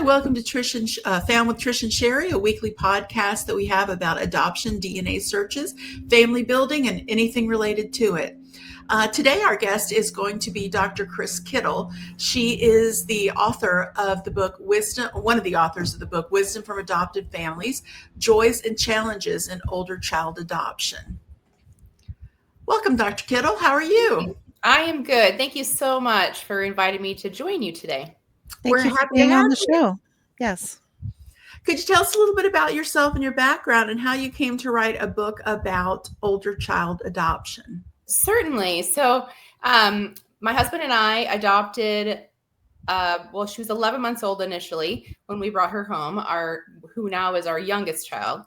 welcome to Found with Trish and Sherri, a weekly podcast that we have about adoption, DNA searches, family building, and anything related to it. Today, our guest is going to be Dr. Kris Kittle. She is the author of the book Wisdom, one of the authors of the book Wisdom from Adopted Families, Joys and Challenges in Older Child Adoption. Welcome, Dr. Kittle. How are you? I am good. Thank you so much for inviting me to join you today. Thank you for being on the show. Yes. Could you tell us a little bit about yourself and your background and how you came to write a book about older child adoption? Certainly. So my husband and I adopted, she was 11 months old initially when we brought her home, who now is our youngest child,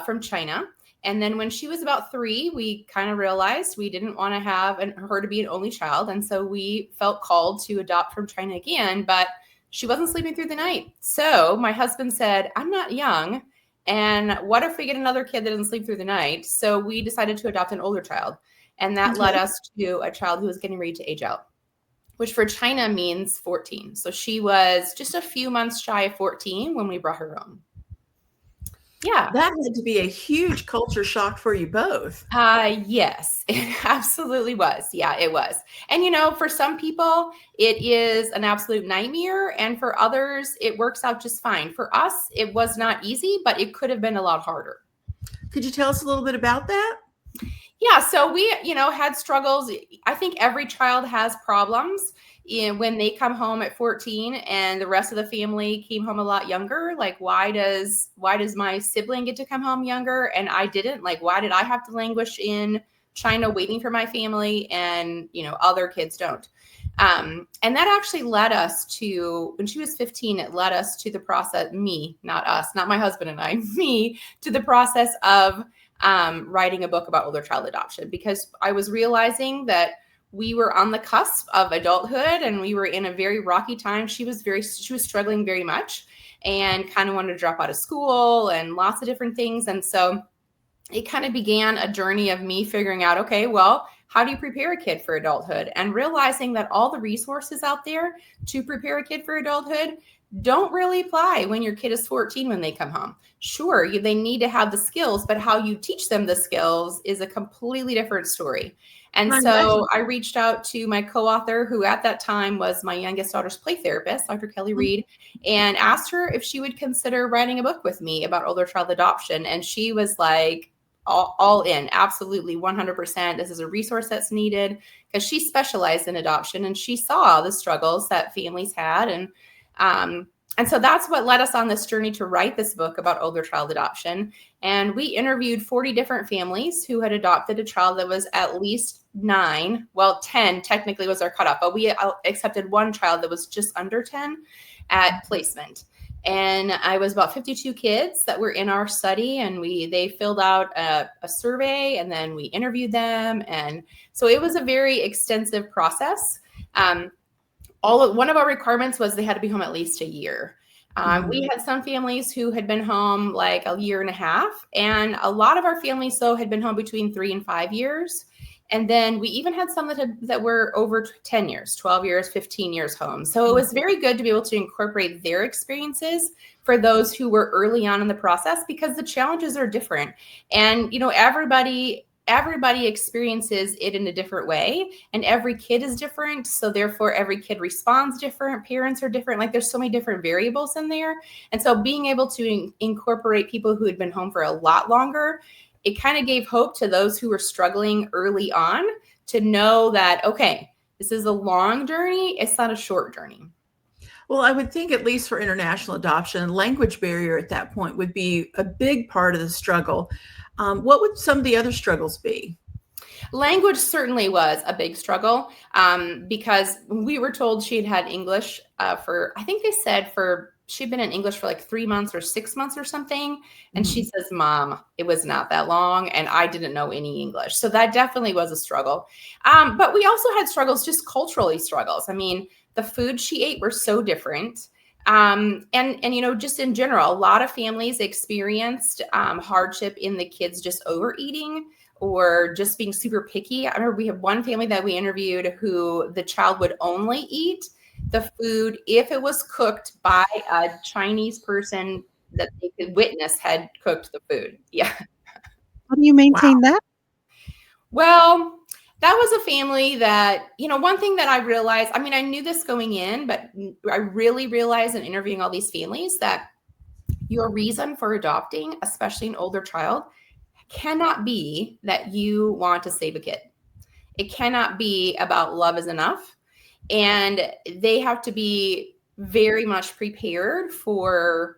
from China. And then when she was about 3, we kind of realized we didn't want to have her to be an only child. And so we felt called to adopt from China again, but she wasn't sleeping through the night. So my husband said, I'm not young. And what if we get another kid that doesn't sleep through the night? So we decided to adopt an older child. And that led us to a child who was getting ready to age out, which for China means 14. So she was just a few months shy of 14 when we brought her home. Yeah. That had to be a huge culture shock for you both. Yes, it absolutely was. Yeah, it was. And, for some people, it is an absolute nightmare. And for others, it works out just fine. For us, it was not easy, but it could have been a lot harder. Could you tell us a little bit about that? Yeah. So we, had struggles. I think every child has problems when they come home at 14 and the rest of the family came home a lot younger. Like, why does my sibling get to come home younger and I didn't? Like, why did I have to languish in China waiting for my family and, other kids don't? And that actually led us to, when she was 15, it led us to the process, me, not us, not my husband and I, me, to the process of writing a book about older child adoption, because I was realizing that we were on the cusp of adulthood and we were in a very rocky time. She was struggling very much and kind of wanted to drop out of school and lots of different things. And so it kind of began a journey of me figuring out, okay, well, how do you prepare a kid for adulthood? And realizing that all the resources out there to prepare a kid for adulthood don't really apply when your kid is 14 when they come home. Sure, they need to have the skills, but how you teach them the skills is a completely different story. And so I reached out to my co-author, who at that time was my youngest daughter's play therapist, Dr. Kelly Reed, and asked her if she would consider writing a book with me about older child adoption. And she was like, all in, absolutely 100%. This is a resource that's needed, because she specialized in adoption and she saw the struggles that families had. And so that's what led us on this journey to write this book about older child adoption. And we interviewed 40 different families who had adopted a child that was at least 9. Well, 10 technically was our cutoff, but we accepted one child that was just under 10 at placement. And I was about 52 kids that were in our study, and they filled out a survey, and then we interviewed them. And so it was a very extensive process. One of our requirements was they had to be home at least a year. We had some families who had been home like a year and a half, and a lot of our families, though, had been home between 3 and 5 years. And then we even had some that were over 10 years, 12 years, 15 years home. So it was very good to be able to incorporate their experiences for those who were early on in the process, because the challenges are different. And, everybody experiences it in a different way, and every kid is different. So therefore every kid responds different. Parents are different. Like, there's so many different variables in there. And so being able to incorporate people who had been home for a lot longer, it kind of gave hope to those who were struggling early on to know that, okay, this is a long journey. It's not a short journey. Well, I would think, at least for international adoption, language barrier at that point would be a big part of the struggle. What would some of the other struggles be? Language certainly was a big struggle, because we were told she had English she'd been in English for like 3 months or 6 months or something. And she says, Mom, it was not that long. And I didn't know any English. So that definitely was a struggle. But we also had struggles, just culturally struggles. I mean, the food she ate were so different. And just in general, a lot of families experienced hardship in the kids just overeating or just being super picky. I remember we had one family that we interviewed who the child would only eat the food if it was cooked by a Chinese person that they could witness had cooked the food. Yeah. How do you maintain that? Well, that was a family that, one thing that I realized, I mean, I knew this going in, but I really realized in interviewing all these families that your reason for adopting, especially an older child, cannot be that you want to save a kid. It cannot be about love is enough. And they have to be very much prepared for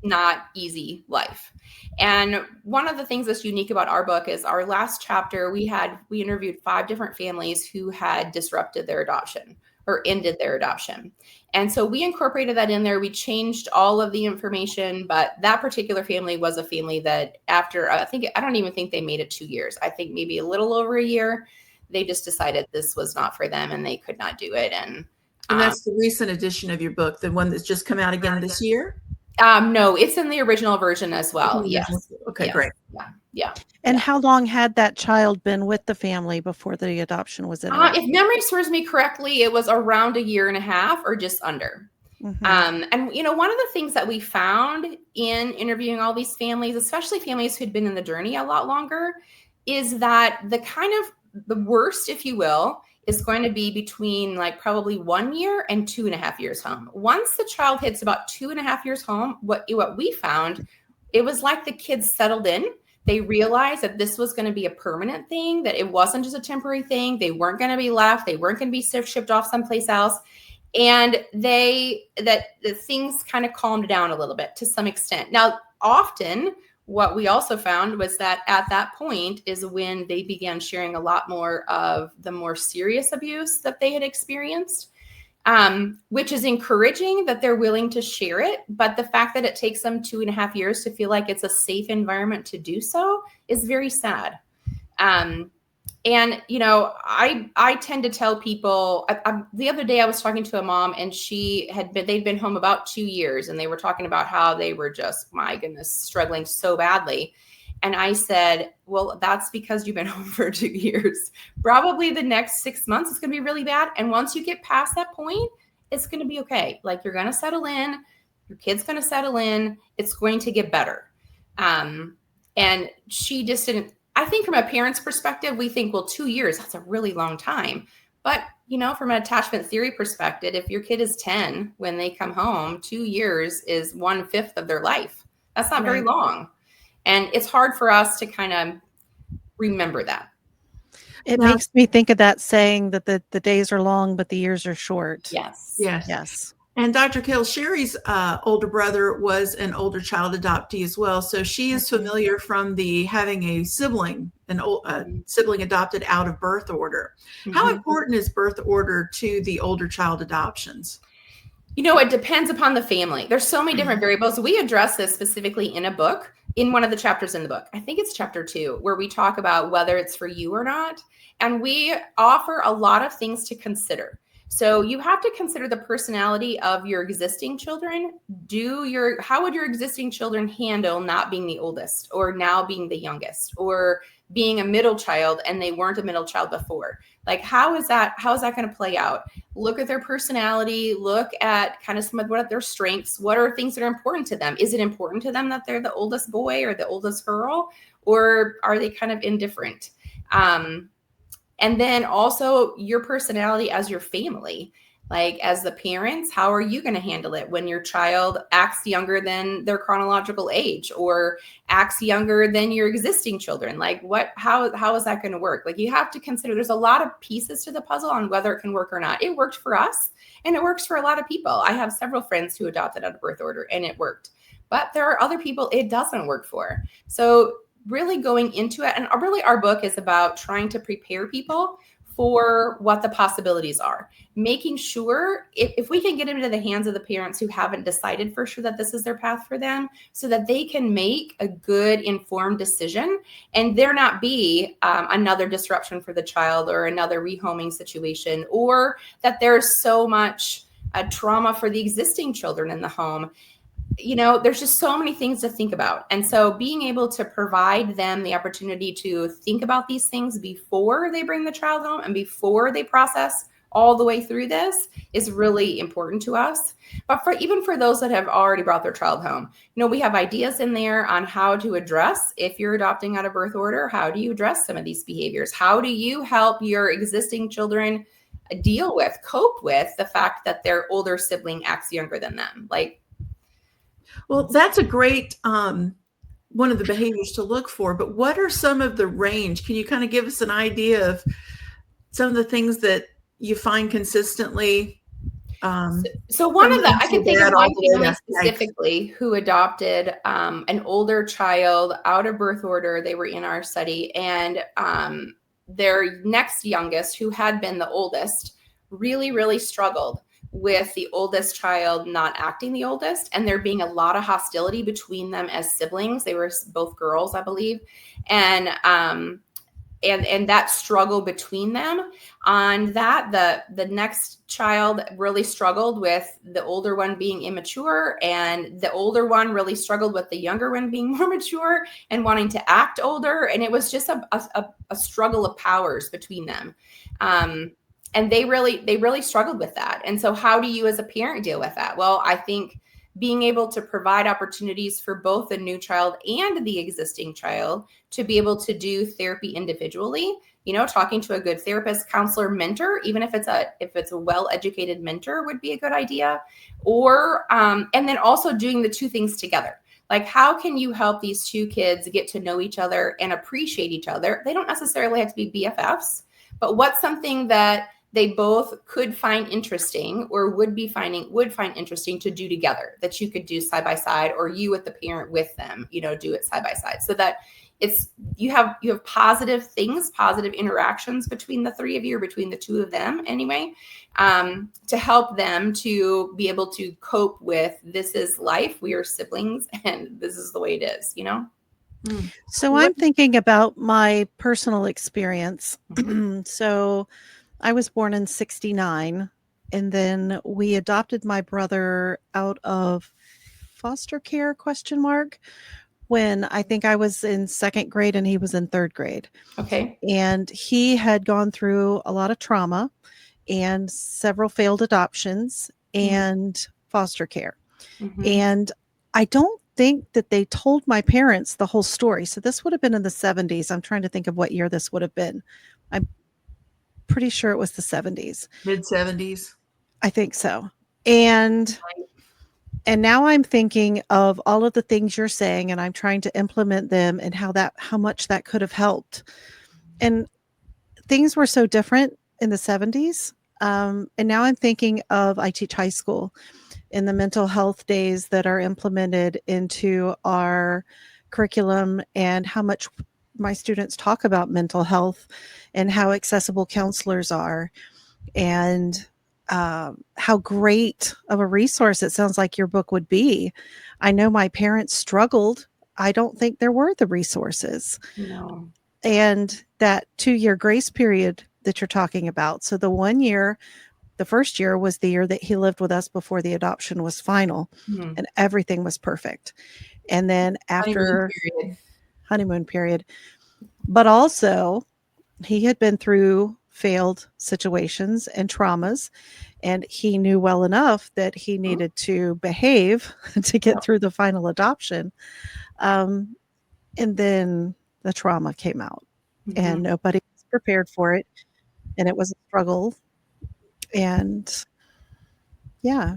not easy life. And one of the things that's unique about our book is our last chapter, we interviewed 5 different families who had disrupted their adoption or ended their adoption. And so we incorporated that in there. We changed all of the information, but that particular family was a family that after, I don't even think they made it 2 years. I think maybe a little over a year, they just decided this was not for them and they could not do it. And that's the recent edition of your book, the one that's just come out again this year? No, it's in the original version as well. Yes. Okay, yes. great. Yeah. And how long had that child been with the family before the adoption was in? If memory serves me correctly, it was around 1.5 years or just under. Mm-hmm. And one of the things that we found in interviewing all these families, especially families who'd been in the journey a lot longer, is that the worst, if you will, is going to be between like probably 1 year and 2.5 years home. Once the child hits about 2.5 years home, what we found, it was like the kids settled in. They realized that this was going to be a permanent thing, that it wasn't just a temporary thing. They weren't going to be left. They weren't going to be shipped off someplace else. And the things kind of calmed down a little bit to some extent. Now, often what we also found was that at that point is when they began sharing a lot more of the more serious abuse that they had experienced, which is encouraging that they're willing to share it. But the fact that it takes them 2.5 years to feel like it's a safe environment to do so is very sad. And, I tend to tell people, the other day I was talking to a mom and they'd been home about 2 years and they were talking about how they were just, my goodness, struggling so badly. And I said, well, that's because you've been home for 2 years. Probably the next 6 months is going to be really bad. And once you get past that point, it's going to be okay. Like you're going to settle in, your kid's going to settle in, it's going to get better. And she just didn't, I think from a parent's perspective, we think, well, 2 years, that's a really long time. But, from an attachment theory perspective, if your kid is 10, when they come home, 2 years is 1/5 of their life. That's not very long. And it's hard for us to kind of remember that. It makes me think of that saying that the days are long, but the years are short. Yes. And Dr. Kittle, Sherri's older brother was an older child adoptee as well. So she is familiar from having a sibling, sibling adopted out of birth order. Mm-hmm. How important is birth order to the older child adoptions? It depends upon the family. There's so many different variables. We address this specifically in a book, in one of the chapters in the book. I think it's chapter 2, where we talk about whether it's for you or not. And we offer a lot of things to consider. So you have to consider the personality of your existing children. How would your existing children handle not being the oldest or now being the youngest or being a middle child and they weren't a middle child before? Like, how is that going to play out? Look at their personality, look at kind of what are their strengths, what are things that are important to them? Is it important to them that they're the oldest boy or the oldest girl, or are they kind of indifferent? And then also your personality as your family, like as the parents, how are you going to handle it when your child acts younger than their chronological age or acts younger than your existing children? Like how is that going to work? Like you have to consider there's a lot of pieces to the puzzle on whether it can work or not. It worked for us and it works for a lot of people. I have several friends who adopted out of birth order and it worked, but there are other people it doesn't work for. So really going into it, and really our book is about trying to prepare people for what the possibilities are, making sure if we can get into the hands of the parents who haven't decided for sure that this is their path for them, so that they can make a good informed decision and there not be another disruption for the child or another rehoming situation, or that there's so much trauma for the existing children in the home. There's just so many things to think about. And so being able to provide them the opportunity to think about these things before they bring the child home and before they process all the way through this is really important to us. But even for those that have already brought their child home, we have ideas in there on how to address, if you're adopting out of birth order, how do you address some of these behaviors? How do you help your existing children cope with the fact that their older sibling acts younger than them? Well, that's a great one of the behaviors to look for, but what are some of the range? Can you kind of give us an idea of some of the things that you find consistently? So I can think of one family specifically who adopted an older child out of birth order. They were in our study, and their next youngest, who had been the oldest, really, really struggled with the oldest child not acting the oldest, and there being a lot of hostility between them as siblings. They were both girls, I believe. And that struggle between them, on that, the next child really struggled with the older one being immature, and the older one really struggled with the younger one being more mature and wanting to act older. And it was just a struggle of powers between them. And they really struggled with that. And so how do you as a parent deal with that? Well, I think being able to provide opportunities for both the new child and the existing child to be able to do therapy individually, talking to a good therapist, counselor, mentor, even if it's a well-educated mentor, would be a good idea. Or, and then also doing the two things together. Like, how can you help these two kids get to know each other and appreciate each other? They don't necessarily have to be BFFs, but what's something that they both could find interesting or would find interesting to do together, that you could do side by side, or you with the parent with them, do it side by side, so that you have positive things, positive interactions between the three of you, or between the two of them anyway, to help them to be able to cope with, this is life, we are siblings, and this is the way it is, So I'm thinking about my personal experience. So I was born in 1969, and then we adopted my brother out of foster care, ? When I think I was in second grade and he was in third grade. Okay. And he had gone through a lot of trauma and several failed adoptions and foster care. And I don't think that they told my parents the whole story. So this would have been in the 70s. I'm trying to think of what year this would have been. I'm pretty sure it was the 70s. Mid-70s. I think so. And now I'm thinking of all of the things you're saying, and I'm trying to implement them, and how much that could have helped. And things were so different in the 70s. And now I'm thinking of, I teach high school, in the mental health days that are implemented into our curriculum, and how much my students talk about mental health and how accessible counselors are, and how great of a resource it sounds like your book would be. I know my parents struggled. I don't think there were the resources. No. And that 2-year grace period that you're talking about. So the first year was the year that he lived with us before the adoption was final, and everything was perfect. And then after honeymoon period, but also he had been through failed situations and traumas, and he knew well enough that he needed to behave to get through the final adoption. And then the trauma came out, and nobody was prepared for it, and it was a struggle. And yeah,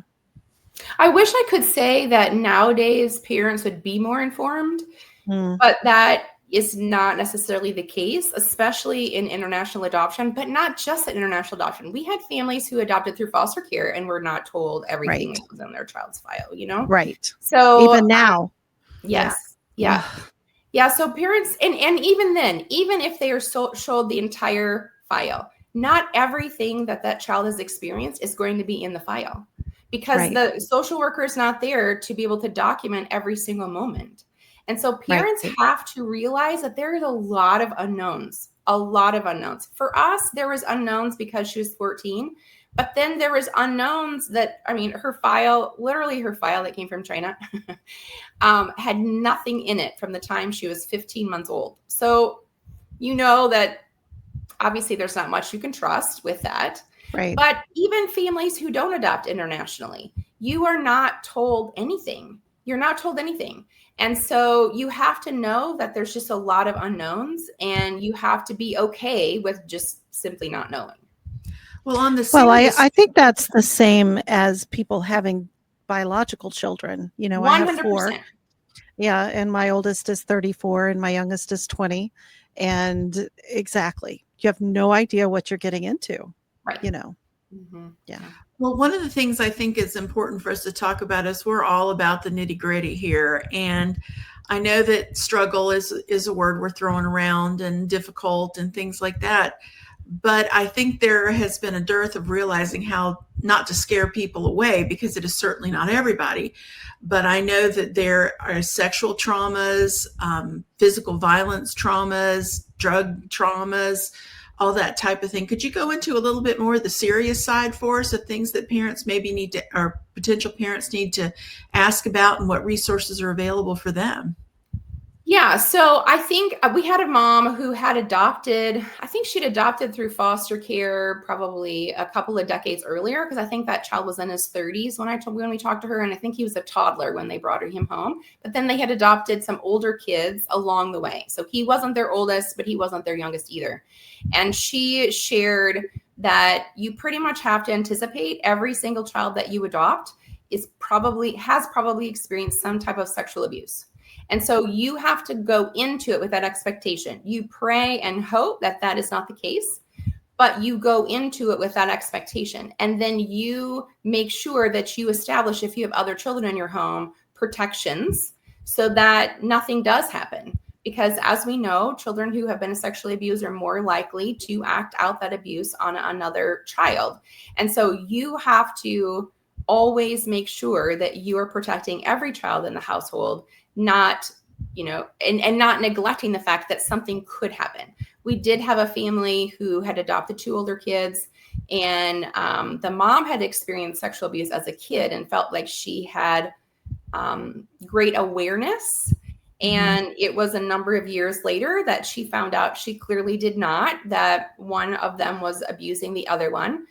I wish I could say that nowadays parents would be more informed, but that is not necessarily the case, especially in international adoption, but not just in international adoption. We had families who adopted through foster care and were not told everything that was in their child's file, Right. So even now. Yes. Yeah. Yeah. So parents, and even then, even if they are showed the entire file, not everything that child has experienced is going to be in the file, because the social worker is not there to be able to document every single moment. And so parents have to realize that there is a lot of unknowns. For us, there was unknowns because she was 14, but then there was unknowns that, her file that came from China had nothing in it from the time she was 15 months old. So, that obviously there's not much you can trust with that. Right. But even families who don't adopt internationally, you are not told anything. You're not told anything. And so you have to know that there's just a lot of unknowns, and you have to be okay with just simply not knowing. Well, on the Well, serious, I think that's the same as people having biological children. You know, I have 4. 100%. Yeah, and my oldest is 34 and my youngest is 20. And exactly. You have no idea what you're getting into, Right. you know. Mm-hmm. Yeah. well, one of the things I think is important for us to talk about is we're all about the nitty gritty here. And I know that struggle is a word we're throwing around, and difficult and things like that. But I think there has been a dearth of realizing how not to scare people away, because it is certainly not everybody. But I know that there are sexual traumas, physical violence traumas, drug traumas, all that type of thing. Could you go into a little bit more of the serious side for us of things that parents maybe need to, or potential parents need to ask about, and what resources are available for them? Yeah, so I think we had a mom who had adopted, I think she'd adopted through foster care probably a couple of decades earlier, because I think that child was in his 30s when we talked to her, and I think he was a toddler when they brought him home. But then they had adopted some older kids along the way. So he wasn't their oldest, but he wasn't their youngest either. And she shared that you pretty much have to anticipate every single child that you adopt has probably experienced some type of sexual abuse. And so you have to go into it with that expectation. You pray and hope that that is not the case, but you go into it with that expectation. And then you make sure that you establish, if you have other children in your home, protections so that nothing does happen. Because as we know, children who have been sexually abused are more likely to act out that abuse on another child. And so you have to always make sure that you are protecting every child in the household, not, and not neglecting the fact that something could happen. We did have a family who had adopted 2 older kids, and the mom had experienced sexual abuse as a kid and felt like she had great awareness. And it was a number of years later that she found out she clearly did not, that one of them was abusing the other one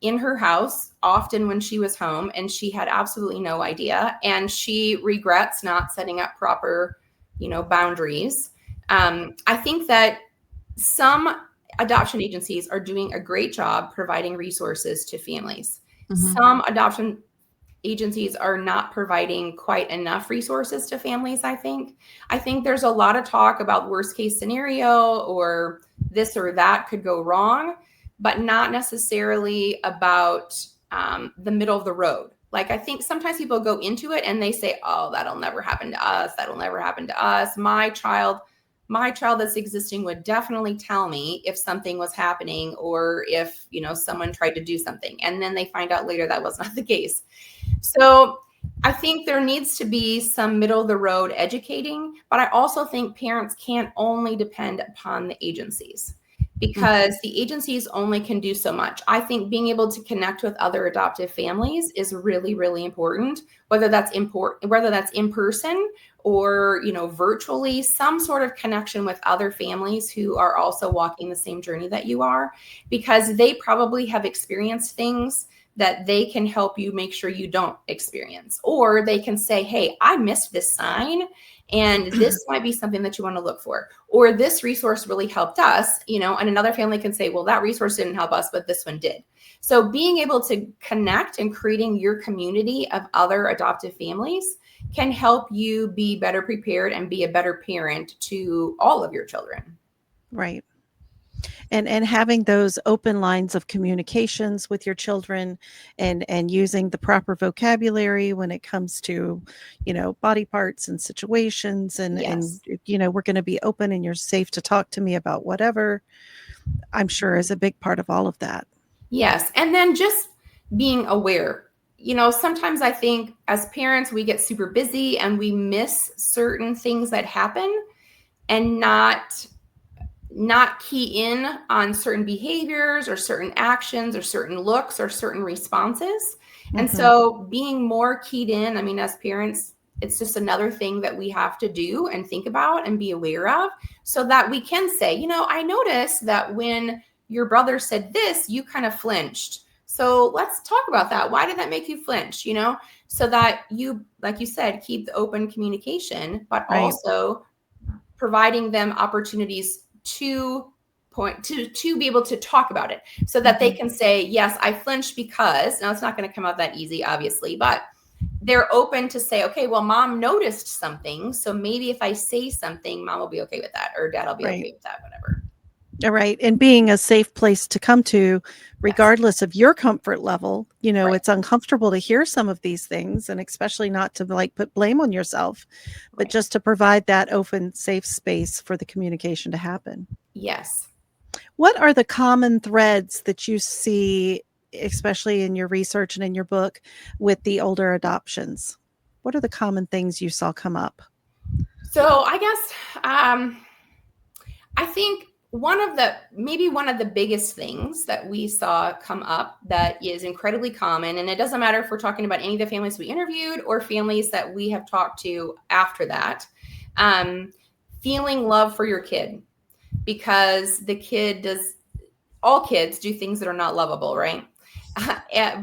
in her house, often when she was home, and she had absolutely no idea. And she regrets not setting up proper, boundaries. I think that some adoption agencies are doing a great job providing resources to families. Some adoption agencies are not providing quite enough resources to families. I think there's a lot of talk about worst case scenario, or this or that could go wrong, but not necessarily about the middle of the road. Like, I think sometimes people go into it and they say, oh, that'll never happen to us. That'll never happen to us. My child that's existing would definitely tell me if something was happening, or if, someone tried to do something. And then they find out later that was not the case. So I think there needs to be some middle of the road educating, but I also think parents can't only depend upon the agencies, because the agencies only can do so much. I think being able to connect with other adoptive families is really, really important, whether that's in person or, virtually, some sort of connection with other families who are also walking the same journey that you are, because they probably have experienced things that they can help you make sure you don't experience. Or they can say, hey, I missed this sign, and this might be something that you want to look for. Or this resource really helped us, and another family can say, well, that resource didn't help us, but this one did. So being able to connect and creating your community of other adoptive families can help you be better prepared and be a better parent to all of your children. Right. And having those open lines of communications with your children, and using the proper vocabulary when it comes to, body parts and situations, and Yes. we're going to be open, and you're safe to talk to me about whatever, I'm sure is a big part of all of that. Yes. And then just being aware. Sometimes I think as parents, we get super busy and we miss certain things that happen, and not key in on certain behaviors or certain actions or certain looks or certain responses. And so being more keyed in, as parents, it's just another thing that we have to do and think about and be aware of, so that we can say, I noticed that when your brother said this, you kind of flinched. So let's talk about that. Why did that make you flinch? So that you, like you said, keep the open communication, but Right. also providing them opportunities to be able to talk about it, so that they can say, yes, I flinched because, now it's not going to come out that easy, obviously, but they're open to say, okay, well, mom noticed something, so maybe if I say something, mom will be okay with that, or dad will be Right. okay with that, whatever. All right. And being a safe place to come to, regardless of your comfort level, Right. it's uncomfortable to hear some of these things, and especially not to put blame on yourself, but Right. just to provide that open, safe space for the communication to happen. Yes. What are the common threads that you see, especially in your research and in your book, with the older adoptions? What are the common things you saw come up? So I guess, I think one of the biggest things that we saw come up that is incredibly common, and it doesn't matter if we're talking about any of the families we interviewed or families that we have talked to after that, feeling love for your kid, because all kids do things that are not lovable, right?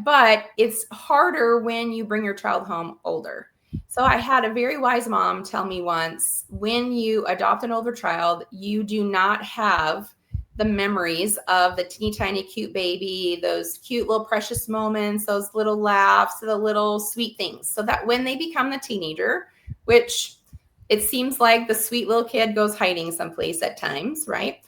But it's harder when you bring your child home older. So I had a very wise mom tell me once, when you adopt an older child, you do not have the memories of the teeny tiny cute baby, those cute little precious moments, those little laughs, the little sweet things. So that when they become the teenager, which it seems like the sweet little kid goes hiding someplace at times, right?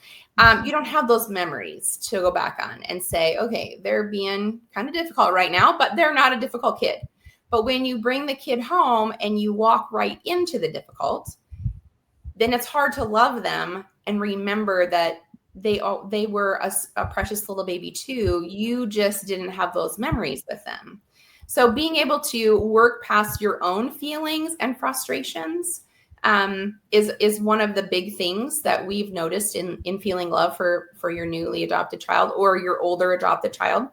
You don't have those memories to go back on and say, okay, they're being kind of difficult right now, but they're not a difficult kid. But when you bring the kid home and you walk right into the difficult, then it's hard to love them and remember that they were a precious little baby too. You just didn't have those memories with them. So being able to work past your own feelings and frustrations is one of the big things that we've noticed in feeling love for your newly adopted child or your older adopted child.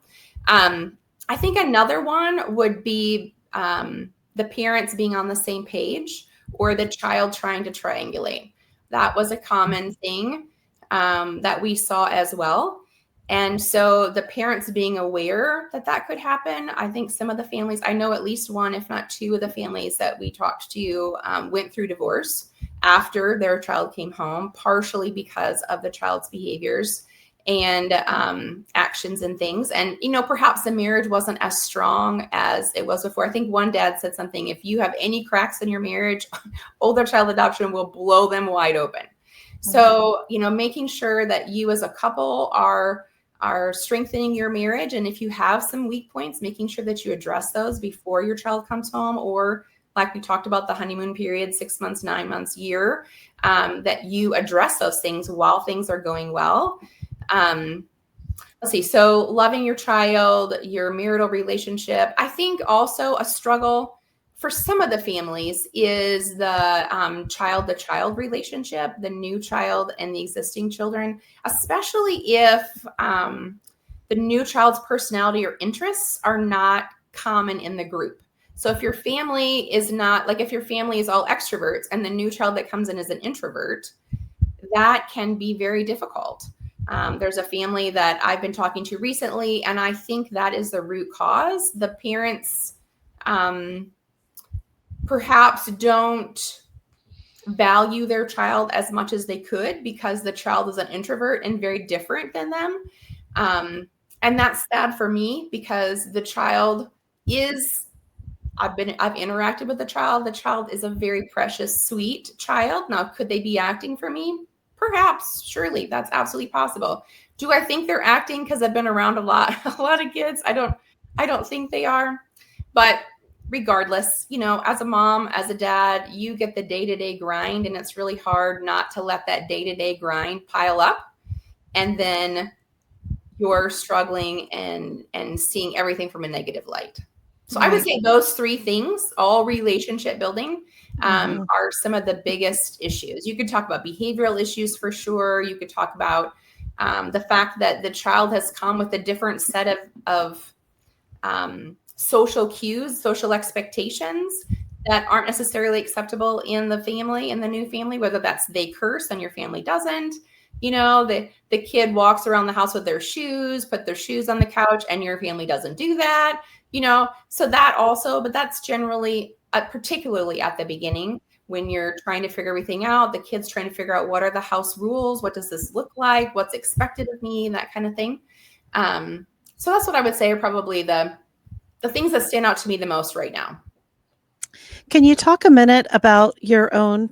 I think another one would be the parents being on the same page, or the child trying to triangulate. That was a common thing that we saw as well. And so the parents being aware that could happen. I think some of the families, I know at least one, if not two of the families that we talked to went through divorce after their child came home, partially because of the child's behaviors and actions and things. And, perhaps the marriage wasn't as strong as it was before. I think one dad said something, if you have any cracks in your marriage, older child adoption will blow them wide open. So, making sure that you as a couple are strengthening your marriage. And if you have some weak points, making sure that you address those before your child comes home, or like we talked about, the honeymoon period, 6 months, 9 months, year, that you address those things while things are going well. Let's see. So loving your child, your marital relationship. I think also a struggle for some of the families is the child-to-child relationship, the new child and the existing children, especially if the new child's personality or interests are not common in the group. So if your family is not, like if your family is all extroverts and the new child that comes in is an introvert, that can be very difficult. There's a family that I've been talking to recently, and I think that is the root cause. The parents perhaps don't value their child as much as they could because the child is an introvert and very different than them. And that's sad for me because the child is, I've interacted with the child. The child is a very precious, sweet child. Now, could they be acting for me? Perhaps, surely, that's absolutely possible. Do I think they're acting because I've been around a lot of kids? I don't think they are. But regardless, as a mom, as a dad, you get the day-to-day grind, and it's really hard not to let that day-to-day grind pile up. And then you're struggling and seeing everything from a negative light. So I would say those three things, all relationship building, are some of the biggest issues. You could talk about behavioral issues for sure. You could talk about the fact that the child has come with a different set of social cues, social expectations that aren't necessarily acceptable in the family, in the new family, whether that's they curse and your family doesn't. The kid walks around the house with their shoes, put their shoes on the couch, and your family doesn't do that, so that also, but that's generally, particularly at the beginning, when you're trying to figure everything out, the kid's trying to figure out what are the house rules, what does this look like, what's expected of me, that kind of thing. So that's what I would say are probably the things that stand out to me the most right now. Can you talk a minute about your own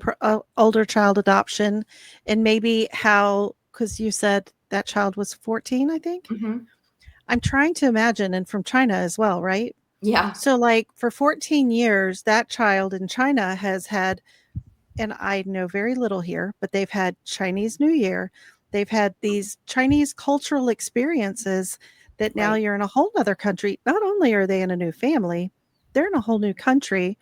older child adoption and maybe how, because you said that child was 14, I think? Mm-hmm. I'm trying to imagine, and from China as well, right? Yeah. So like for 14 years, that child in China has had, and I know very little here, but they've had Chinese New Year. They've had these Chinese cultural experiences that now Right. you're in a whole other country. Not only are they in a new family, they're in a whole new country,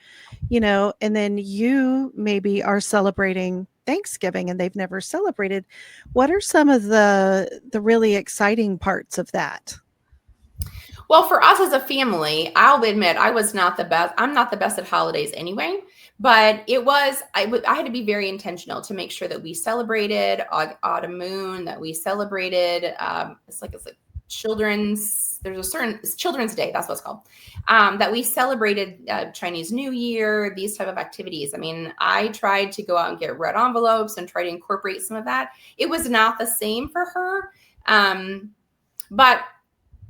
and then you maybe are celebrating Thanksgiving and they've never celebrated. What are some of the really exciting parts of that? Well, for us as a family, I'll admit I was not the best. I'm not the best at holidays anyway, but I had to be very intentional to make sure that we celebrated autumn moon, that we celebrated, it's like it's Children's Day. That's what it's called. That we celebrated Chinese New Year, these type of activities. I mean, I tried to go out and get red envelopes and try to incorporate some of that. It was not the same for her. But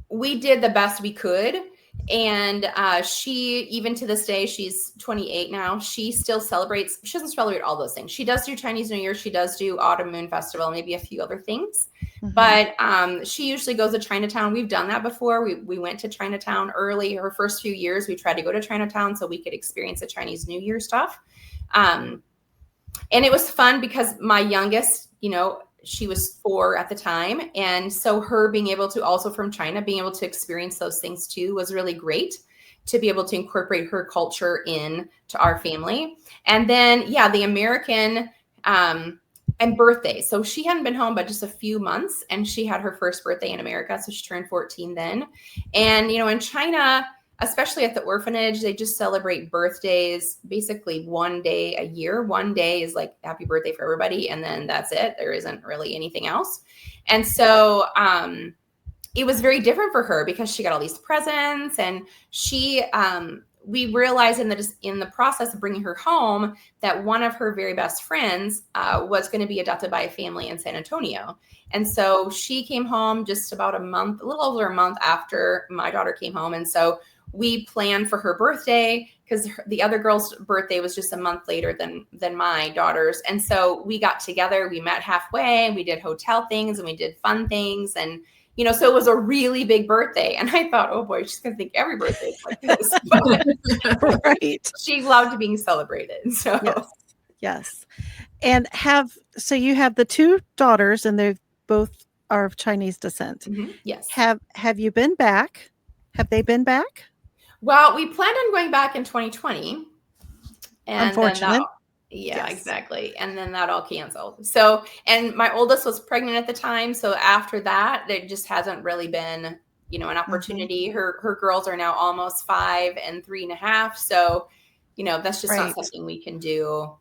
we did the best we could. And she, even to this day, she's 28 now. She still celebrates. She doesn't celebrate all those things. She does do Chinese New Year. She does do Autumn Moon Festival, maybe a few other things. Mm-hmm. But she usually goes to Chinatown. We've done that before. We went to Chinatown early. Her first few years, we tried to go to Chinatown so we could experience the Chinese New Year stuff. And it was fun because my youngest, she was 4 at the time. And so her being able to also from China, being able to experience those things too was really great to be able to incorporate her culture in to our family. And then, the American and birthdays. So she hadn't been home but just a few months and she had her first birthday in America. So she turned 14 then. And, in China, especially at the orphanage, they just celebrate birthdays basically one day a year. One day is like happy birthday for everybody. And then that's it. There isn't really anything else. And so it was very different for her because she got all these presents and we realized in the process of bringing her home that one of her very best friends was going to be adopted by a family in San Antonio. And so she came home just about a little over a month after my daughter came home. And so we planned for her birthday because the other girl's birthday was just a month later than my daughter's. And so we got together, we met halfway, we did hotel things and we did fun things. And, so it was a really big birthday. And I thought, oh boy, she's going to think every birthday is like this. But right. She loved being celebrated. So yes. And so you have the 2 daughters and they both are of Chinese descent. Mm-hmm. Yes. Have you been back? Have they been back? Well, we planned on going back in 2020. And unfortunate. Yes. Exactly. And then that all canceled. So, and my oldest was pregnant at the time. So after that, there just hasn't really been, an opportunity. Mm-hmm. Her girls are now almost 5 and 3.5. So, that's just not something we can do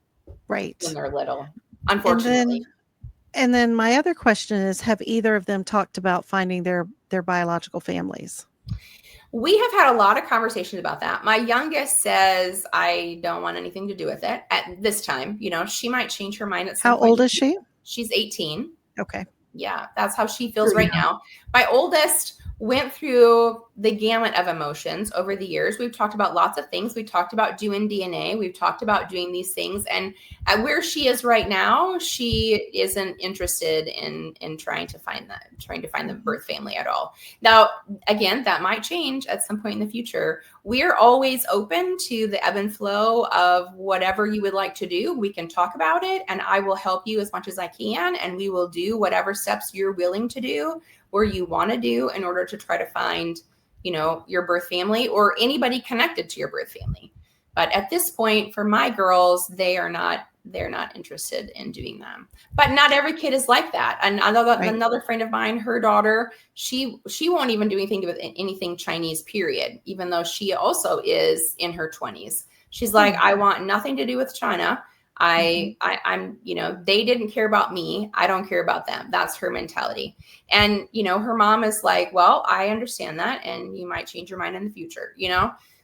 when they're little, unfortunately. And then my other question is, have either of them talked about finding their biological families? We have had a lot of conversations about that. My youngest says, I don't want anything to do with it at this time. She might change her mind at some point. How old is she? She's 18. Okay. Yeah, that's how she feels right now. My oldest went through the gamut of emotions over the years. We've talked about lots of things. We talked about doing DNA. We've talked about doing these things. And at where she is right now, she isn't interested in trying to find the birth family at all. Now, again, that might change at some point in the future. We're always open to the ebb and flow of whatever you would like to do. We can talk about it and I will help you as much as I can. And we will do whatever steps you're willing to do or you want to do in order to try to find, your birth family or anybody connected to your birth family. But at this point, for my girls, they're not interested in doing them. But not every kid is like that. And another friend of mine, her daughter, she won't even do anything with anything Chinese, period, even though she also is in her 20s. She's like, I want nothing to do with China. I'm, they didn't care about me. I don't care about them. That's her mentality. And, her mom is like, well, I understand that. And you might change your mind in the future,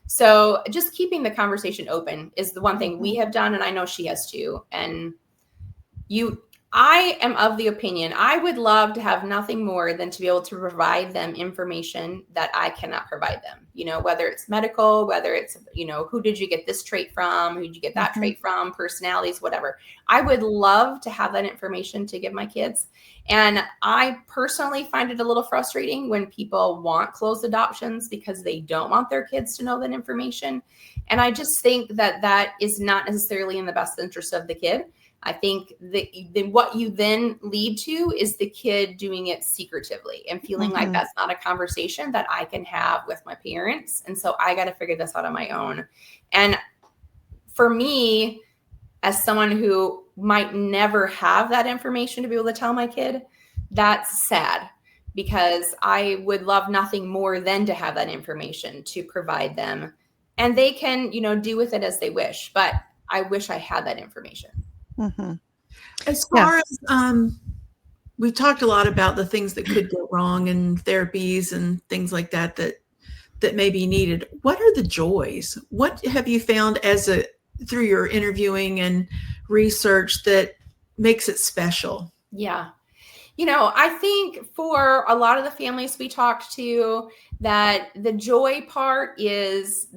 So just keeping the conversation open is the one thing we have done. And I know she has too. And I am of the opinion, I would love to have nothing more than to be able to provide them information that I cannot provide them, whether it's medical, whether it's, who did you get this trait from? Who did you get that trait from? Personalities, whatever. I would love to have that information to give my kids. And I personally find it a little frustrating when people want closed adoptions because they don't want their kids to know that information. And I just think that that is not necessarily in the best interest of the kid. I think that what you then lead to is the kid doing it secretively and feeling like that's not a conversation that I can have with my parents. And so I got to figure this out on my own. And for me, as someone who might never have that information to be able to tell my kid, that's sad because I would love nothing more than to have that information to provide them. And they can, do with it as they wish. But I wish I had that information. As far as we've talked a lot about the things that could go wrong in therapies and things like that may be needed. What are the joys? What have you found through your interviewing and research that makes it special? Yeah. I think for a lot of the families we talked to, that the joy part is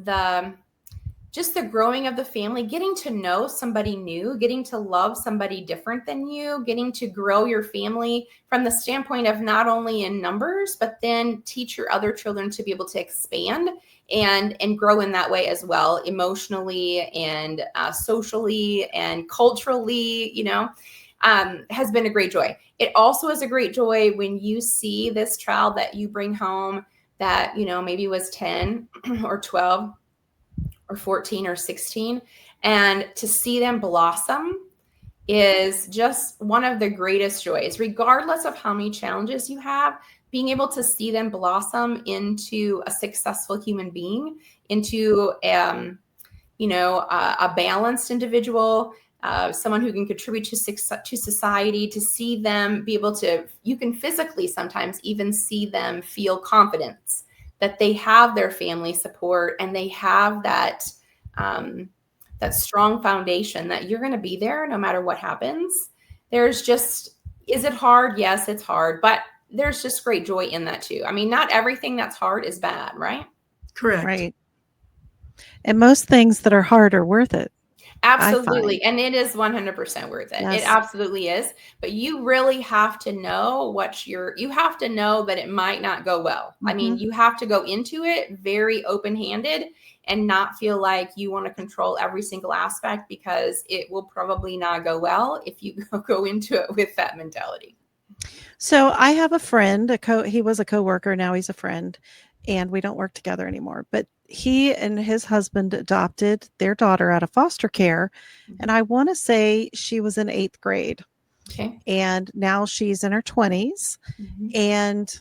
just the growing of the family, getting to know somebody new, getting to love somebody different than you, getting to grow your family from the standpoint of not only in numbers, but then teach your other children to be able to expand and grow in that way as well, emotionally and socially and culturally, has been a great joy. It also is a great joy when you see this child that you bring home that, maybe was 10 or 12 or 14 or 16, and to see them blossom is just one of the greatest joys, regardless of how many challenges you have. Being able to see them blossom into a successful human being, into a balanced individual, someone who can contribute to society, to see them be able to, you can physically sometimes even see them feel confidence that they have their family support and they have that strong foundation that you're going to be there no matter what happens. There's just, is it hard? Yes, it's hard, but there's just great joy in that too. I mean, not everything that's hard is bad, right? Correct. Right. And most things that are hard are worth it. Absolutely. And it is 100% worth it. Yes. It absolutely is. But you really have to know you have to know that it might not go well. I mean, you have to go into it very open-handed and not feel like you want to control every single aspect, because it will probably not go well if you go into it with that mentality. So I have a friend, he was a coworker, now he's a friend, and we don't work together anymore. But he and his husband adopted their daughter out of foster care. And I want to say she was in 8th grade. Okay. And now she's in her 20s. And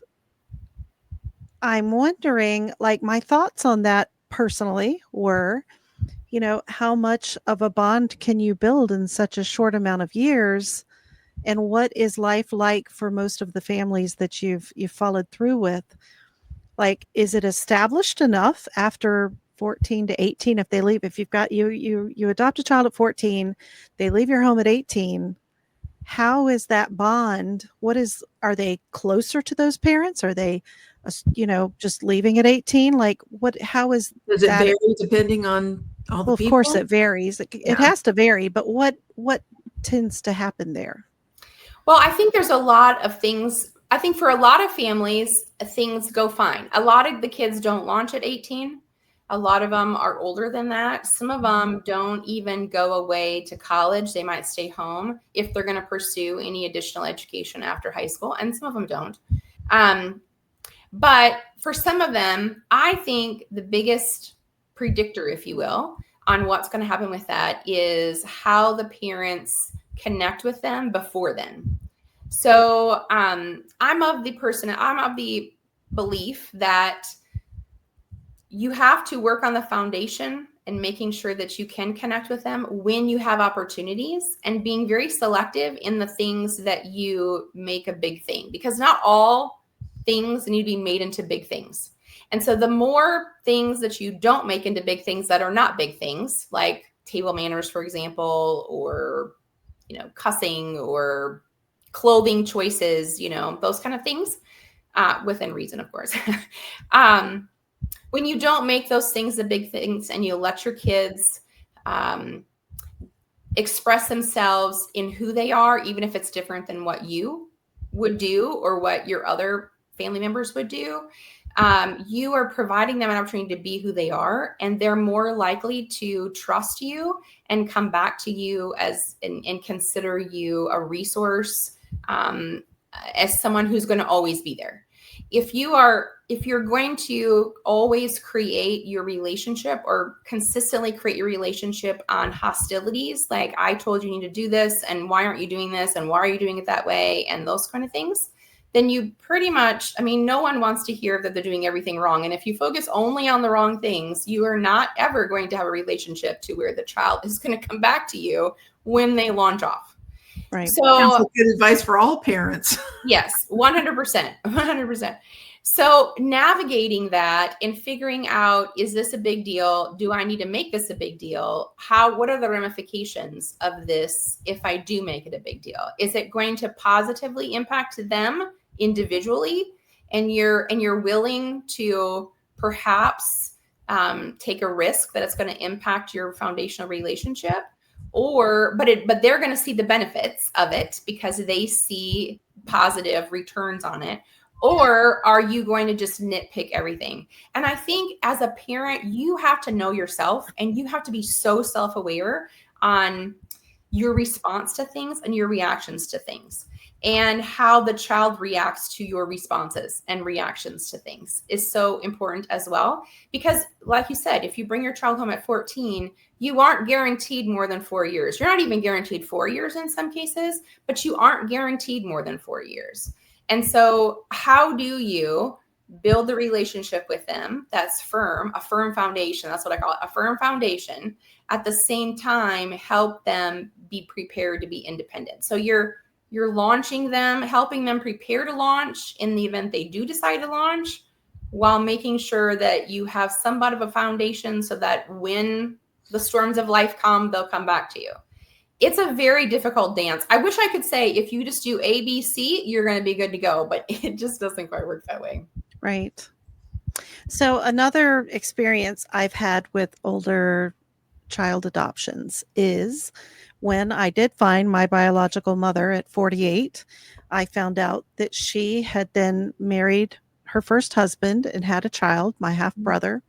I'm wondering, like, my thoughts on that personally were, how much of a bond can you build in such a short amount of years? And what is life like for most of the families that you've followed through with? Like, is it established enough after 14 to 18? If they leave, if you've got you adopt a child at 14, they leave your home at 18. How is that bond? Are they closer to those parents? Are they, just leaving at 18? Like, does it vary depending on all the people? Of course it varies. It has to vary, but what tends to happen there? Well, I think there's a lot of things. I think for a lot of families, things go fine. A lot of the kids don't launch at 18. A lot of them are older than that. Some of them don't even go away to college. They might stay home if they're going to pursue any additional education after high school. And some of them don't. But for some of them, I think the biggest predictor, if you will, on what's going to happen with that is how the parents connect with them before then. So I'm of the belief that you have to work on the foundation and making sure that you can connect with them when you have opportunities, and being very selective in the things that you make a big thing, because not all things need to be made into big things. And so the more things that you don't make into big things that are not big things, like table manners, for example, or, cussing or clothing choices, those kind of things, within reason, of course. When you don't make those things the big things and you let your kids express themselves in who they are, even if it's different than what you would do or what your other family members would do, you are providing them an opportunity to be who they are, and they're more likely to trust you and come back to you and consider you a resource, as someone who's going to always be there. If you're going to always create your relationship or consistently create your relationship on hostilities, like I told you need to do this, and why aren't you doing this, and why are you doing it that way, and those kind of things, then you pretty much, no one wants to hear that they're doing everything wrong. And if you focus only on the wrong things, you are not ever going to have a relationship to where the child is going to come back to you when they launch off. Right. That's So good advice for all parents. yes, 100%. So navigating that and figuring out, is this a big deal? Do I need to make this a big deal? What are the ramifications of this if I do make it a big deal? Is it going to positively impact them individually? And you're willing to perhaps take a risk that it's going to impact your foundational relationship? But they're going to see the benefits of it because they see positive returns on it. Or are you going to just nitpick everything? And I think as a parent, you have to know yourself, and you have to be so self-aware on your response to things and your reactions to things, and how the child reacts to your responses and reactions to things is so important as well. Because like you said, if you bring your child home at 14, you aren't guaranteed more than 4 years. You're not even guaranteed 4 years in some cases, but you aren't guaranteed more than 4 years. And so how do you build the relationship with them that's firm, a firm foundation? That's what I call it, a firm foundation. At the same time, help them be prepared to be independent. So you're launching them, helping them prepare to launch in the event they do decide to launch, while making sure that you have somewhat of a foundation so that when the storms of life come, they'll come back to you. It's a very difficult dance. I wish I could say if you just do A, B, C, you're going to be good to go, but it just doesn't quite work that way. Right. So another experience I've had with older child adoptions is when I did find my biological mother at 48, I found out that she had then married her first husband and had a child, my half brother,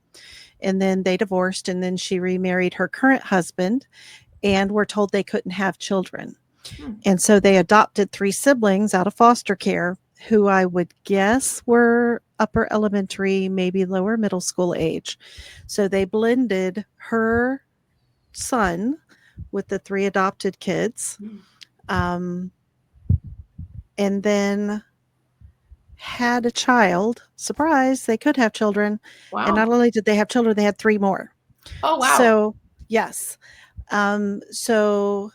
and then they divorced, and then she remarried her current husband, and were told they couldn't have children. And so they adopted 3 siblings out of foster care who I would guess were upper elementary, maybe lower middle school age. So they blended her son with the 3 adopted kids, and then had a child. Surprise, they could have children. Wow. And not only did they have children, they had 3 more. Oh, wow. So, yes. So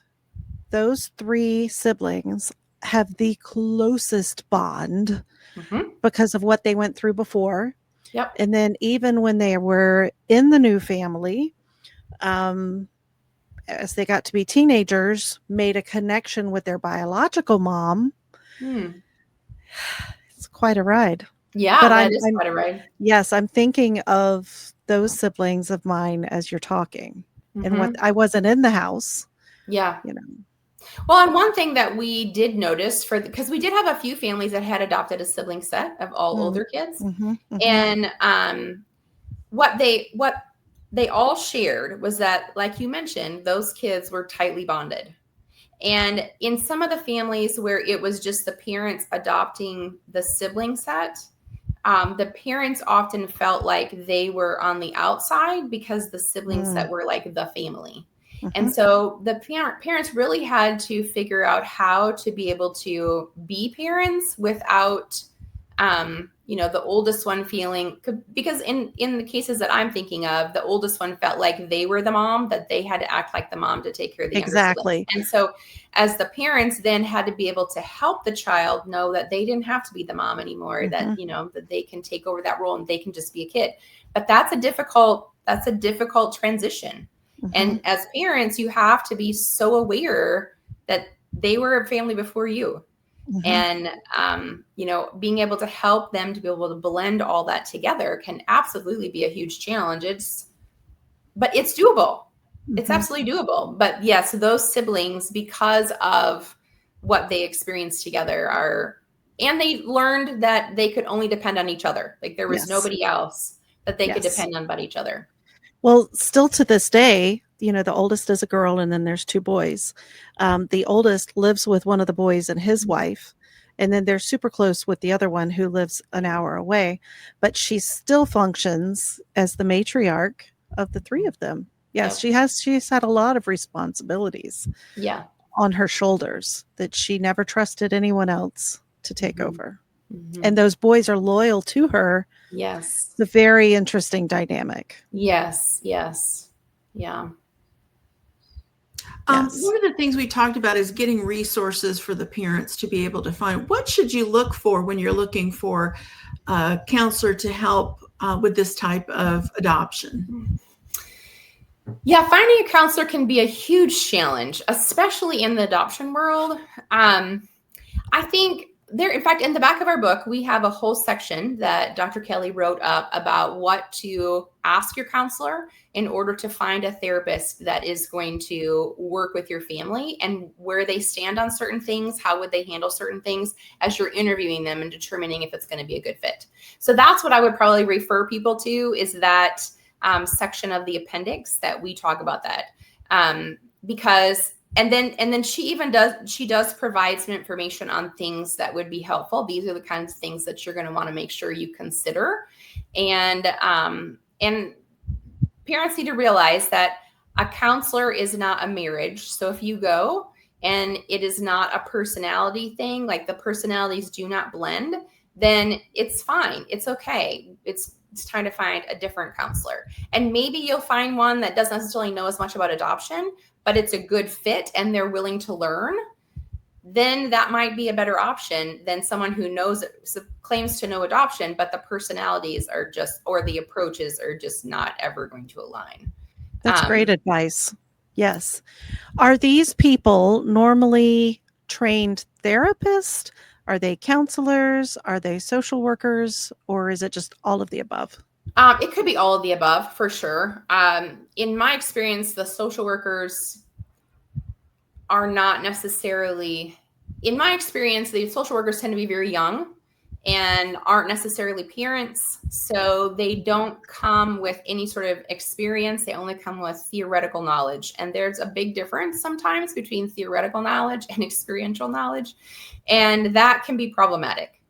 those 3 siblings have the closest bond because of what they went through before. Yep. And then even when they were in the new family, as they got to be teenagers, made a connection with their biological mom. It's quite a ride. Yeah, But that is quite a ride. Yes, I'm thinking of those siblings of mine as you're talking, and what I wasn't in the house. Yeah. You know. Well, and one thing that we did notice because we did have a few families that had adopted a sibling set of all older kids, and what they all shared was that, like you mentioned, those kids were tightly bonded. And in some of the families where it was just the parents adopting the sibling set, the parents often felt like they were on the outside because the siblings that were like the family. And so the parents really had to figure out how to be able to be parents without, the oldest one feeling, because in the cases that I'm thinking of, the oldest one felt like they were the mom, that they had to act like the mom to take care of the younger Exactly. siblings. And so as the parents then had to be able to help the child know that they didn't have to be the mom anymore, that, that they can take over that role and they can just be a kid. But that's a difficult transition. And as parents, you have to be so aware that they were a family before you. And, being able to help them to be able to blend all that together can absolutely be a huge challenge. But it's doable. It's absolutely doable. But yes, those siblings, because of what they experienced together, and they learned that they could only depend on each other. Like there was nobody else that they could depend on but each other. Well, still to this day, the oldest is a girl and then there's 2 boys. The oldest lives with one of the boys and his wife, and then they're super close with the other one who lives an hour away, but she still functions as the matriarch of the 3 of them. Yes, she's had a lot of responsibilities on her shoulders that she never trusted anyone else to take over. And those boys are loyal to her. Yes. It's a very interesting dynamic. Yes. Yeah. One of the things we talked about is getting resources for the parents to be able to find. What should you look for when you're looking for a counselor to help with this type of adoption? Yeah, finding a counselor can be a huge challenge, especially in the adoption world. I think in fact, in the back of our book, we have a whole section that Dr. Kelly wrote up about what to ask your counselor in order to find a therapist that is going to work with your family, and where they stand on certain things, how would they handle certain things as you're interviewing them and determining if it's going to be a good fit. So that's what I would probably refer people to, is that section of the appendix that we talk about that. Because And then she does provide some information on things that would be helpful. These are the kinds of things that you're going to want to make sure you consider. And parents need to realize that a counselor is not a marriage. So if you go and it is not a personality thing, like the personalities do not blend, then it's fine. It's okay. It's time to find a different counselor. And maybe you'll find one that doesn't necessarily know as much about adoption, but it's a good fit and they're willing to learn. Then that might be a better option than someone who claims to know adoption, but the personalities are or the approaches are just not ever going to align. That's great advice. Yes. Are these people normally trained therapists? Are they counselors? Are they social workers? Or is it just all of the above? It could be all of the above, for sure. In my experience, the social workers are not necessarily, in my experience, the social workers tend to be very young and aren't necessarily parents. So they don't come with any sort of experience. They only come with theoretical knowledge. And there's a big difference sometimes between theoretical knowledge and experiential knowledge. And that can be problematic.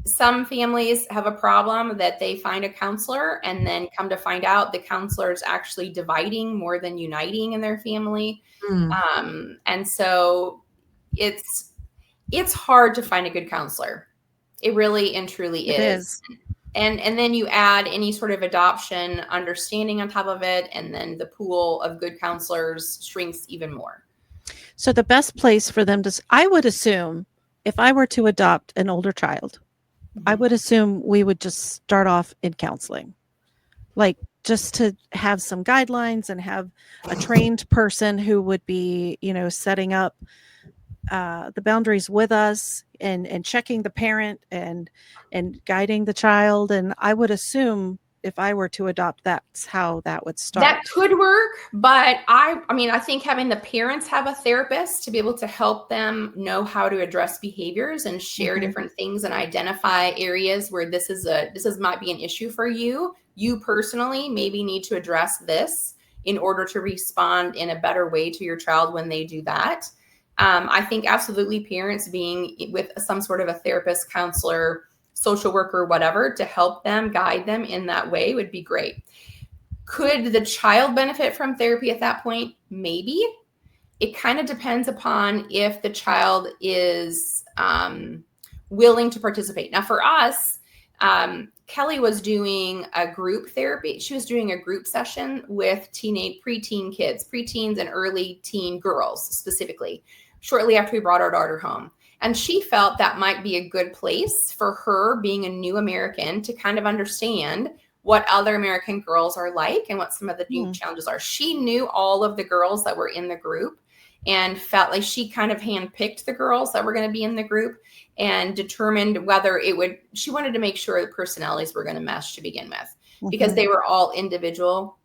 Some families have a problem that they find a counselor and then come to find out the counselor is actually dividing more than uniting in their family. And so it's hard to find a good counselor. It really and truly is. And then you add any sort of adoption understanding on top of it, and then the pool of good counselors shrinks even more. So the best place for them I would assume, if I were to adopt an older child, I would assume we would just start off in counseling, like just to have some guidelines and have a trained person who would be, setting up the boundaries with us and checking the parent and guiding the child. And I would assume if I were to adopt, that's how that would start. That could work, but I think having the parents have a therapist to be able to help them know how to address behaviors and share different things and identify areas where this might be an issue for you. You personally maybe need to address this in order to respond in a better way to your child when they do that. I think absolutely parents being with some sort of a therapist, counselor, social worker, whatever, to help them, guide them in that way would be great. Could the child benefit from therapy at that point? Maybe. It kind of depends upon if the child is willing to participate. Now for us, Kelly was doing a group therapy. She was doing a group session with preteen kids, preteens and early teen girls specifically, shortly after we brought our daughter home. And she felt that might be a good place for her, being a new American, to kind of understand what other American girls are like and what some of the new challenges are. She knew all of the girls that were in the group and felt like she kind of handpicked the girls that were going to be in the group and determined whether she wanted to make sure the personalities were going to mesh to begin with, because they were all individual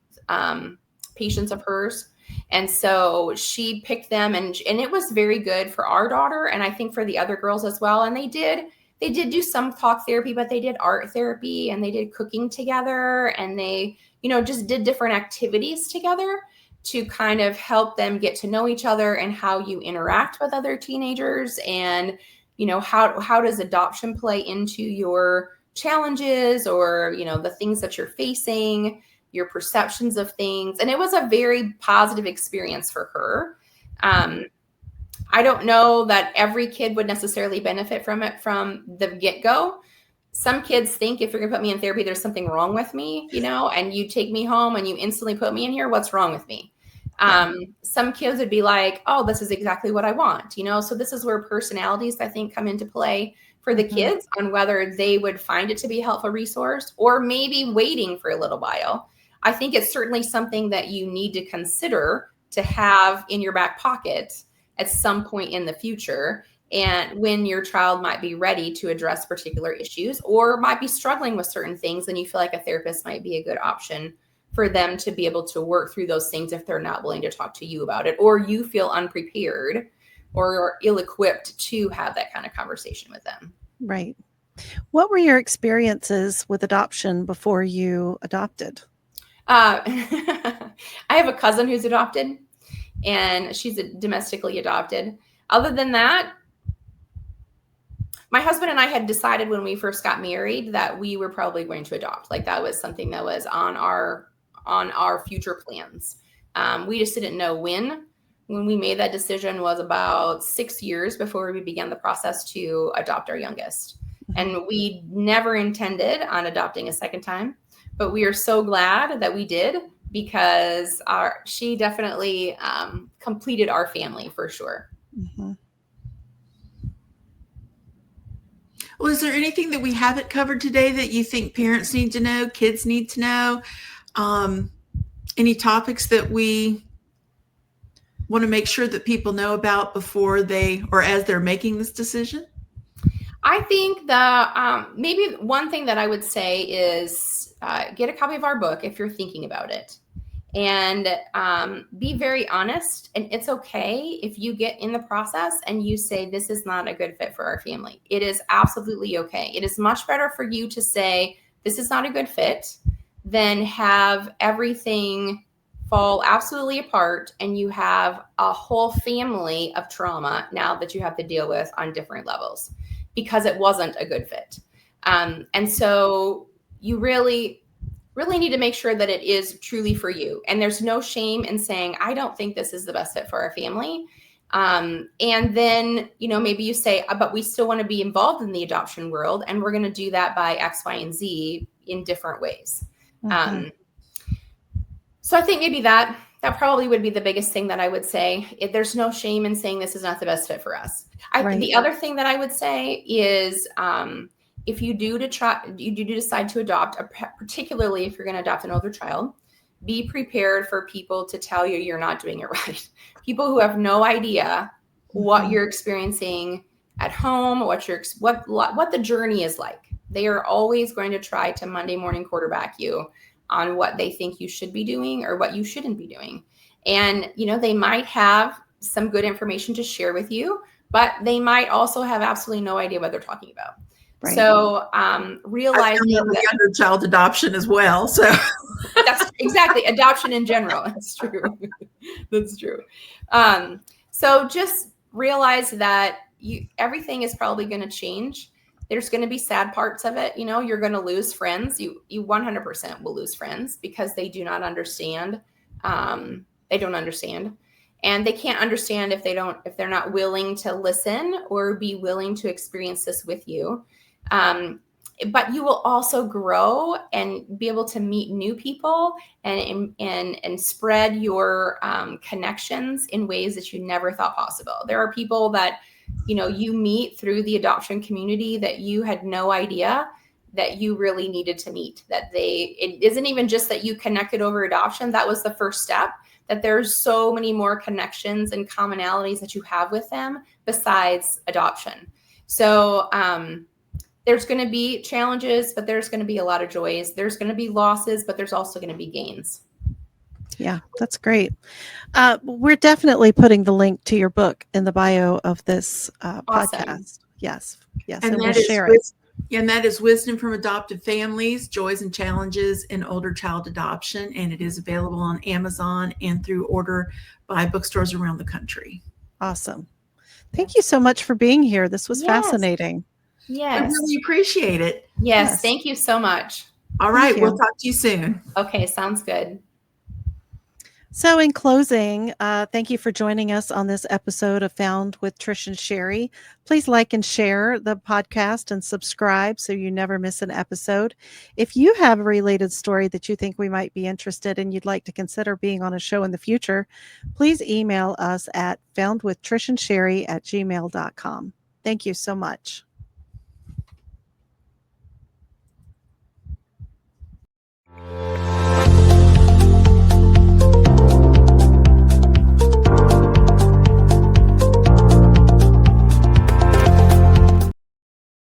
patients of hers. And so she picked them, and it was very good for our daughter, and I think for the other girls as well. And they did do some talk therapy, but they did art therapy, and they did cooking together, and they, just did different activities together to kind of help them get to know each other and how you interact with other teenagers. And, how does adoption play into your challenges, or, the things that you're facing, your perceptions of things. And it was a very positive experience for her. I don't know that every kid would necessarily benefit from it from the get-go. Some kids think, if you're gonna put me in therapy, there's something wrong with me, and you take me home and you instantly put me in here, what's wrong with me? Some kids would be like, oh, this is exactly what I want, so this is where personalities, I think, come into play for the kids on whether they would find it to be a helpful resource, or maybe waiting for a little while. I think it's certainly something that you need to consider to have in your back pocket at some point in the future, and when your child might be ready to address particular issues or might be struggling with certain things, then you feel like a therapist might be a good option for them to be able to work through those things if they're not willing to talk to you about it, or you feel unprepared or ill-equipped to have that kind of conversation with them. Right. What were your experiences with adoption before you adopted? I have a cousin who's adopted, and she's domestically adopted. Other than that, my husband and I had decided when we first got married that we were probably going to adopt. Like, that was something that was on our future plans. We just didn't know when. When we made that decision was about 6 years before we began the process to adopt our youngest. And we never intended on adopting a second time. But we are so glad that we did, because she definitely completed our family for sure. Mm-hmm. Well, is there anything that we haven't covered today that you think parents need to know, kids need to know? Any topics that we want to make sure that people know about before as they're making this decision? I think maybe one thing that I would say is get a copy of our book if you're thinking about it, and be very honest. And it's okay if you get in the process and you say, this is not a good fit for our family. It is absolutely okay. It is much better for you to say, this is not a good fit, than have everything fall absolutely apart and you have a whole family of trauma now that you have to deal with on different levels because it wasn't a good fit. And so you really need to make sure that it is truly for you. And there's no shame in saying, I don't think this is the best fit for our family. And then, maybe you say, but we still want to be involved in the adoption world, and we're going to do that by X, Y, and Z in different ways. Mm-hmm. So I think maybe that probably would be the biggest thing that I would say. There's no shame in saying this is not the best fit for us. The other thing that I would say is, if you do decide to adopt, particularly if you're going to adopt an older child, be prepared for people to tell you you're not doing it right. People who have no idea what you're experiencing at home, what the journey is like. They are always going to try to Monday morning quarterback you on what they think you should be doing or what you shouldn't be doing. And, they might have some good information to share with you, but they might also have absolutely no idea what they're talking about. Right. So realizing that younger child adoption as well. So that's exactly adoption in general. That's true. That's true. So just realize that everything is probably going to change. There's going to be sad parts of it. You're going to lose friends. You 100% will lose friends because they do not understand. They don't understand. and they can't understand if they're not willing to listen or be willing to experience this with you. But you will also grow and be able to meet new people and spread your connections in ways that you never thought possible. There are people that, you meet through the adoption community that you had no idea that you really needed to meet. It isn't even just that you connected over adoption. That was the first step. That there's so many more connections and commonalities that you have with them besides adoption. So there's going to be challenges, but there's going to be a lot of joys. There's going to be losses, but there's also going to be gains. Yeah, that's great. We're definitely putting the link to your book in the bio of this podcast. Yes. And we'll share it. And that is Wisdom from Adoptive Families, Joys and Challenges in Older Child Adoption. And it is available on Amazon and through order by bookstores around the country. Awesome. Thank you so much for being here. This was fascinating. Yes. I really appreciate it. Yes. Thank you so much. All right. We'll talk to you soon. Okay. Sounds good. So in closing, thank you for joining us on this episode of Found with Trish and Sherri. Please like and share the podcast and subscribe so you never miss an episode. If you have a related story that you think we might be interested in, you'd like to consider being on a show in the future, please email us at foundwithtrishandsherri@gmail.com. Thank you so much.